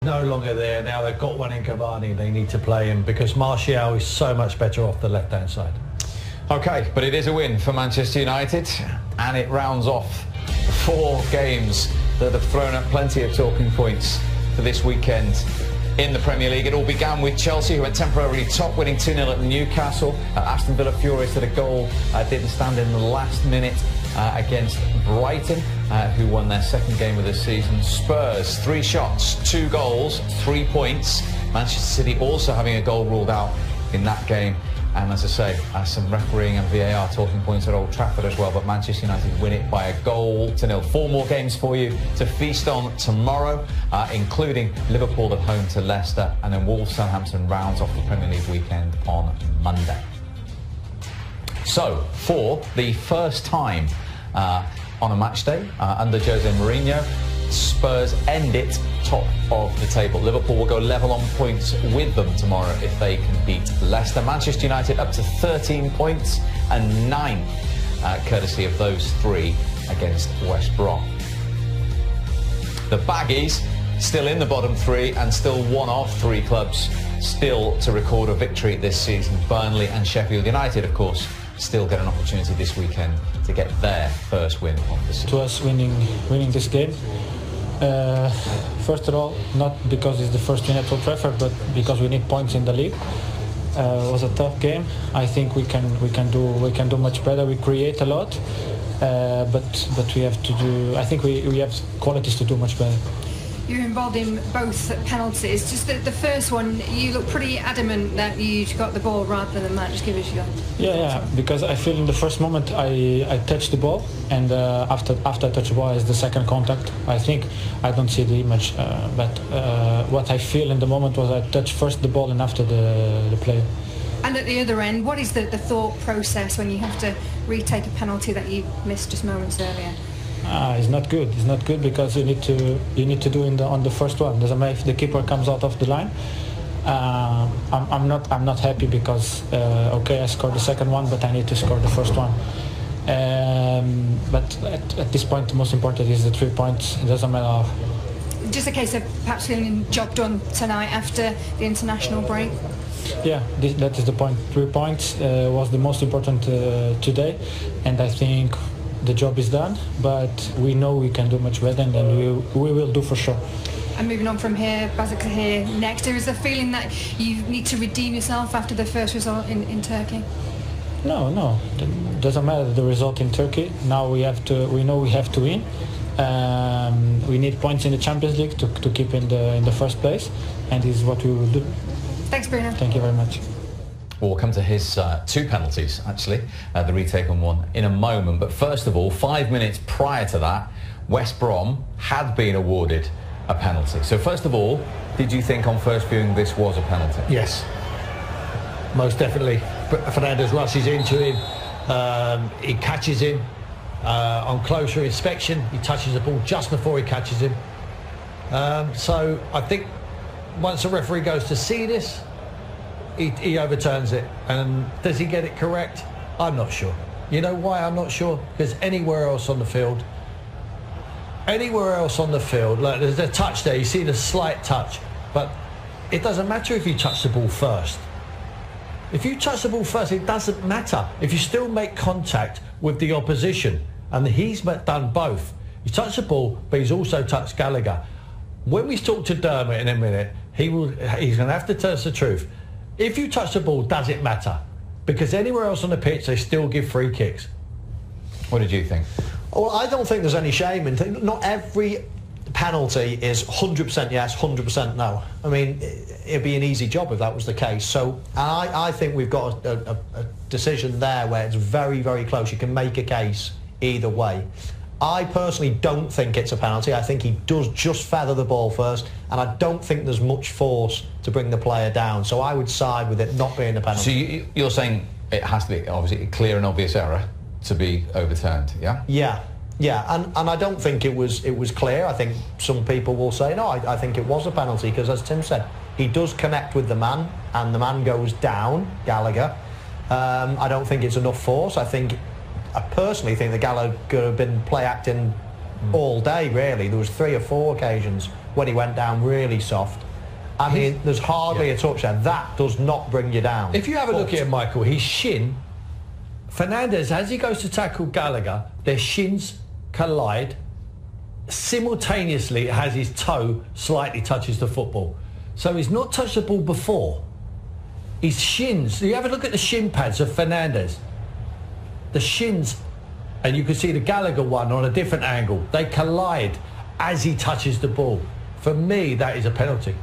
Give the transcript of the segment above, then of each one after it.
no longer there. Now they've got one in Cavani. They need to play him because Martial is so much better off the left-hand side. OK, but it is a win for Manchester United, and it rounds off 4 games that have thrown up plenty of talking points for this weekend in the Premier League. It all began with Chelsea, who went temporarily top, winning 2-0 at Newcastle. Aston Villa furious that a goal didn't stand in the last minute against Brighton, who won their second game of the season. Spurs, 3 shots, 2 goals, 3 points. Manchester City also having a goal ruled out in that game. And as I say, some refereeing and VAR talking points at Old Trafford as well, but Manchester United win it by a goal to nil. 4 more games for you to feast on tomorrow, including Liverpool at home to Leicester, and then Wolves Southampton rounds off the Premier League weekend on Monday. So, for the first time on a match day under Jose Mourinho, Spurs end it top of the table. Liverpool will go level on points with them tomorrow if they can beat Leicester. Manchester United up to 13 points and 9th, courtesy of those 3 against West Brom. The Baggies still in the bottom 3 and still one of 3 clubs still to record a victory this season. Burnley and Sheffield United, of course, still get an opportunity this weekend to get their first win of the season. To us, winning this game, first of all, not because it's the first win at Old Trafford, but because we need points in the league. It was a tough game. I think we can do much better. We create a lot, but we have to do. I think we have qualities to do much better. You're involved in both penalties. Just the first one, you look pretty adamant that you got the ball rather than that. Just give us your... Yeah, because I feel in the first moment I touched the ball, and after I touch the ball is the second contact. I think I don't see the image, but what I feel in the moment was I touched first the ball and after the player. And at the other end, what is the thought process when you have to retake a penalty that you missed just moments earlier? It's not good. It's not good because you need to do on the first one. Doesn't matter if the keeper comes out of the line. I'm not happy because okay, I scored the second one, but I need to score the first one. But at this point, the most important is the 3 points. It doesn't matter. Just a case of perhaps feeling the job done tonight after the international break. Yeah, that is the point. 3 points was the most important today, and I think the job is done, but we know we can do much better, and we will do for sure. And moving on from here, Basic's here next. There is a feeling that you need to redeem yourself after the first result in Turkey? No. It doesn't matter the result in Turkey. Now we know we have to win. We need points in the Champions League to keep in the first place, and this is what we will do. Thanks, Bruno. Thank you very much. We'll come to his 2 penalties, actually, the retake on one, in a moment. But first of all, 5 minutes prior to that, West Brom had been awarded a penalty. So first of all, did you think on first viewing this was a penalty? Yes, most definitely. Fernandes rushes into him. He catches him. On closer inspection, he touches the ball just before he catches him. So I think once the referee goes to see this, he overturns it. And does he get it correct? I'm not sure. You know why I'm not sure? Because anywhere else on the field, like there's a touch there, you see the slight touch, but it doesn't matter if you touch the ball first. If you touch the ball first, it doesn't matter. If you still make contact with the opposition, and he's done both. He touched the ball, but he's also touched Gallagher. When we talk to Dermot in a minute, he's going to have to tell us the truth. If you touch the ball, does it matter? Because anywhere else on the pitch, they still give free kicks. What did you think? Well, I don't think there's any shame in not every penalty is 100% yes, 100% no. I mean, it'd be an easy job if that was the case. So I think we've got a decision there where it's very, very close. You can make a case either way. I personally don't think it's a penalty. I think he does just feather the ball first, and I don't think there's much force to bring the player down. So I would side with it not being a penalty. So you're saying it has to be obviously a clear and obvious error to be overturned, yeah? Yeah, and I don't think it was clear. I think some people will say, no, I think it was a penalty, because as Tim said, he does connect with the man, and the man goes down, Gallagher. I don't think it's enough force. I personally think that Gallagher could have been play acting all day, really. There was 3 or 4 occasions when he went down really soft. I mean, there's hardly a touch there. That does not bring you down. If you have a look at it, Michael, his shin, Fernandes, as he goes to tackle Gallagher, their shins collide. Simultaneously, as his toe slightly touches the football. So he's not touched the ball before. His shins, you have a look at the shin pads of Fernandes. The shins, and you can see the Gallagher one on a different angle. They collide as he touches the ball. For me, that is a penalty.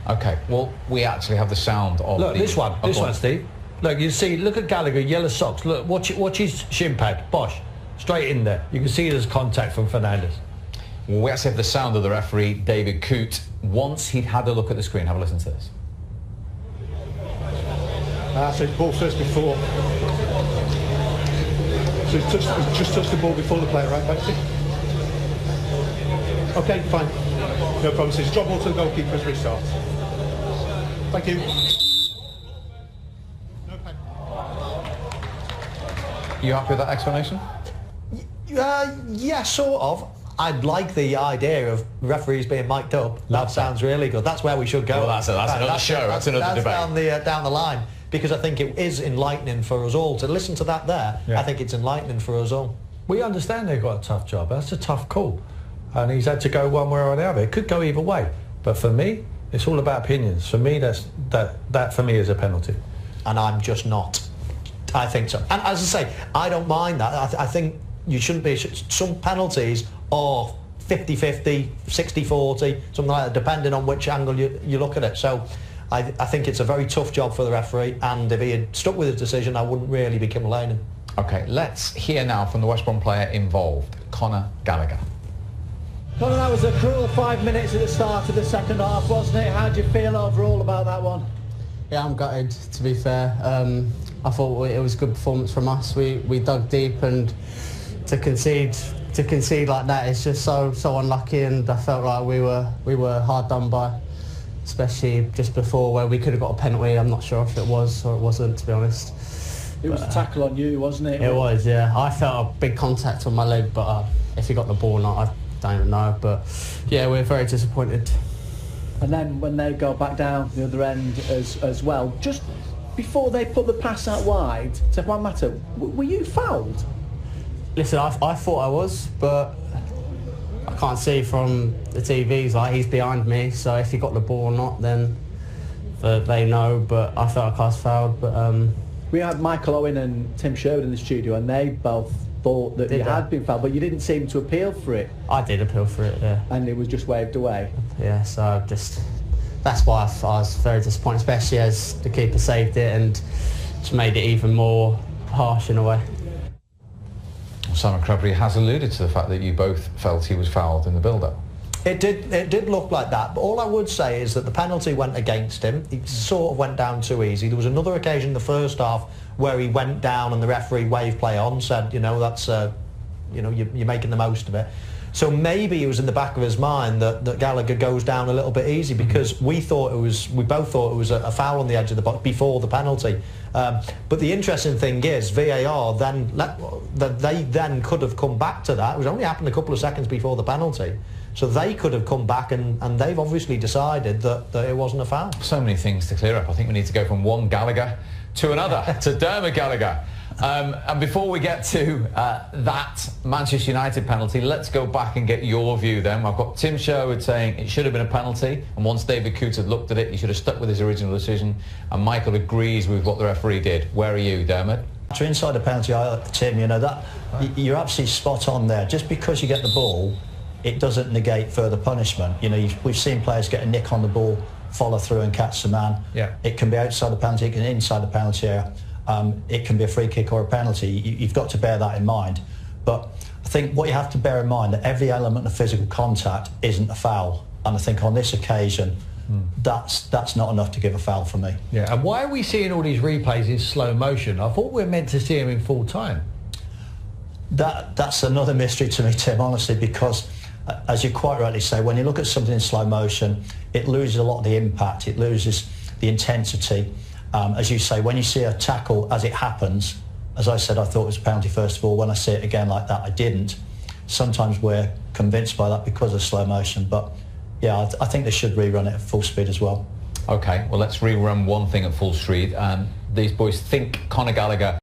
Okay, well, we actually have the sound of... Look, this one, Steve. Look, you see, look at Gallagher, yellow socks. Look, watch his shin pad. Bosh, straight in there. You can see there's contact from Fernandes. Well, we actually have the sound of the referee, David Coote, once he'd had a look at the screen. Have a listen to this. So it's ball first before. So it's just touched the ball before the player, right, Banksy? Okay, fine. No problem. So it's drop ball to the goalkeeper's restart. Thank you. No pen. You happy with that explanation? Yeah, sort of. I'd like the idea of referees being mic'd up. That sounds really good. That's where we should go. Well, that's another show. That's another debate. Down the line, because I think it is enlightening for us all to listen to that there. Yeah. I think it's enlightening for us all. We understand they've got a tough job. That's a tough call, and he's had to go one way or the other. It could go either way, but for me, it's all about opinions. For me, that for me is a penalty, and I'm just not. I think so. And as I say, I don't mind that. I think you shouldn't be. Some penalties are 50-50, 60-40, something like that, depending on which angle you look at it. So I think it's a very tough job for the referee, and if he had stuck with his decision, I wouldn't really be complaining. OK, let's hear now from the West Brom player involved, Conor Gallagher. Conor, that was a cruel 5 minutes at the start of the second half, wasn't it? How do you feel overall about that one? Yeah, I'm gutted, to be fair. I thought it was a good performance from us. We dug deep, and to concede like that is just so unlucky, and I felt like we were hard done by, especially just before where we could have got a penalty. I'm not sure if it was or it wasn't, to be honest. It was a tackle on you, wasn't it? It was, yeah. I felt a big contact on my leg, but if he got the ball or not, I don't even know. But yeah, we're very disappointed. And then when they go back down the other end as well, just before they put the pass out wide to Juan Mata, were you fouled? Listen, I thought I was, but I can't see from the TVs. Like, he's behind me, so if he got the ball or not, then they know. But I felt like I was fouled. But we had Michael Owen and Tim Sherwood in the studio, and they both thought that you had been fouled, but you didn't seem to appeal for it. I did appeal for it, yeah. And it was just waved away. Yeah, so that's why I was very disappointed, especially as the keeper saved it and just made it even more harsh in a way. Simon Crabtree has alluded to the fact that you both felt he was fouled in the build-up. It did look like that, but all I would say is that the penalty went against him. He sort of went down too easy. There was another occasion in the first half where he went down and the referee waved play on, said, that's, you're making the most of it. So maybe it was in the back of his mind that Gallagher goes down a little bit easy, because we both thought it was a foul on the edge of the box before the penalty. But the interesting thing is, VAR they then could have come back to that. It was only happened a couple of seconds before the penalty. So they could have come back and they've obviously decided that it wasn't a foul. So many things to clear up. I think we need to go from one Gallagher to another, to Dermot Gallagher. And before we get to that Manchester United penalty, let's go back and get your view then. I've got Tim Sherwood saying it should have been a penalty, and once David Coote had looked at it, he should have stuck with his original decision, and Michael agrees with what the referee did. Where are you, Dermot? To inside the penalty, Tim, you're absolutely spot on there. Just because you get the ball, it doesn't negate further punishment. We've seen players get a nick on the ball, follow through and catch the man. Yeah. It can be outside the penalty, it can be inside the penalty area. It can be a free kick or a penalty. You've got to bear that in mind. But I think what you have to bear in mind, that every element of physical contact isn't a foul. And I think on this occasion, that's not enough to give a foul for me. Yeah. And why are we seeing all these replays in slow motion? I thought we were meant to see them in full time. That's another mystery to me, Tim, honestly, because as you quite rightly say, when you look at something in slow motion, it loses a lot of the impact, it loses the intensity. As you say, when you see a tackle as it happens, as I said, I thought it was a penalty first of all. When I see it again like that, I didn't. Sometimes we're convinced by that because of slow motion, but yeah, I think they should rerun it at full speed as well. Okay, well, let's rerun one thing at full speed. These boys think Conor Gallagher